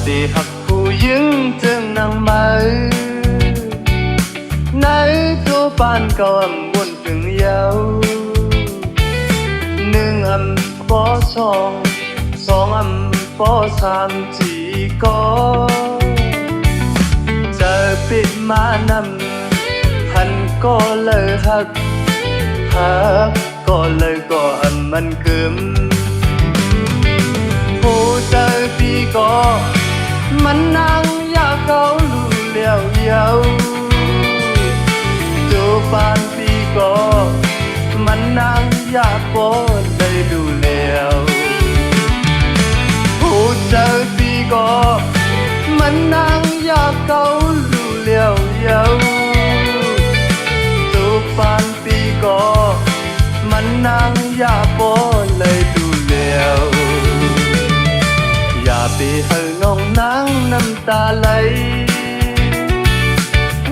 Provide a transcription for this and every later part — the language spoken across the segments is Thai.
đi học phụ những thương nàng mây nãy tô ban cầu ẩm buồn từng yêu nương ẩm phó song ẩm phó sang chỉ có giờปิดมานำพันก็เลยหักก็เลยก็อันมันกึมผู้เจอปีก็มันนั่งอยากเขาลู่เลี้ยวเยาจูปานปีก็มันนั่งอยากโปนได้ดูเลี้ยวผู้เจอปีก็มันนั่งอยากเขาลู่เลี้ยวเยาจูปานปีก็มันนั่งอยากโปนเลยดูเลี้ยวอย่าไปให้น้องนั่งน้ำตาไหล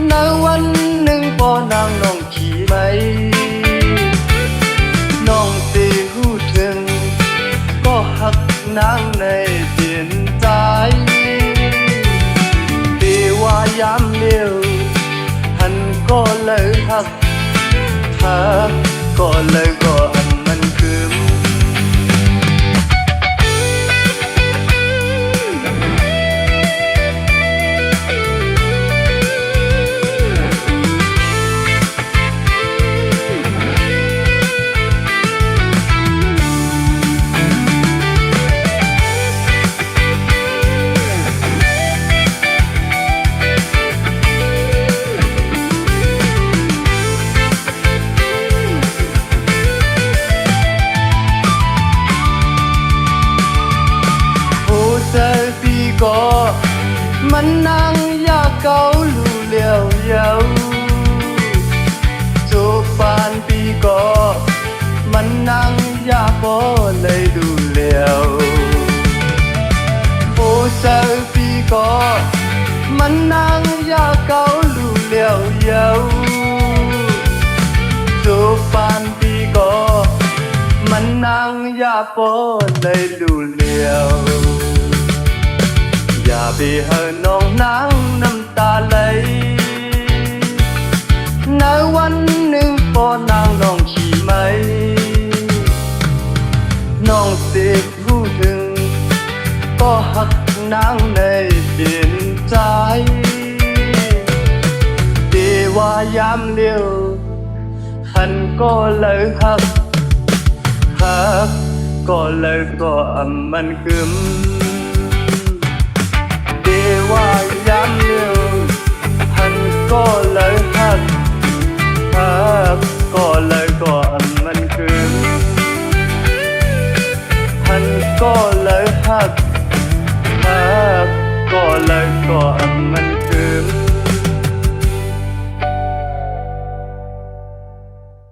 ในวันหนึ่งพอนางน้องขี่ไหมน้องตีหูถึงก็หักนางในเปลี่ยนใจตีว่ายามเลี้ยวหันก็เลยหักก็เลยก็อันมันคืมก็มันนั่งอยากเกาลู่เลี้ยวเยาจูบปานปีก็มันนั่งอยากโปเลยดูเลี้ยวผู้เจอปีก็มันนั่งอยากเกาลู่เลี้ยวเยาจูบปานปีก็มันนั่งอยากโปเลยดูเลี้ยวอย่าไปให้น้องนั่งน้ำตาไหลในวันหนึ่งพอนางน้องขี่ไหมน้องติดหูถึงก็หักนางในเปลี่ยนใจตีว่ายามเลี้ยวหันก็เลยหักก็เลยก็มันกึมว่ายามเลี้ยวหันก็เลยหักก็เลยก็อันมันคืนหันก็เลยหักก็เลยก็อันมันคืน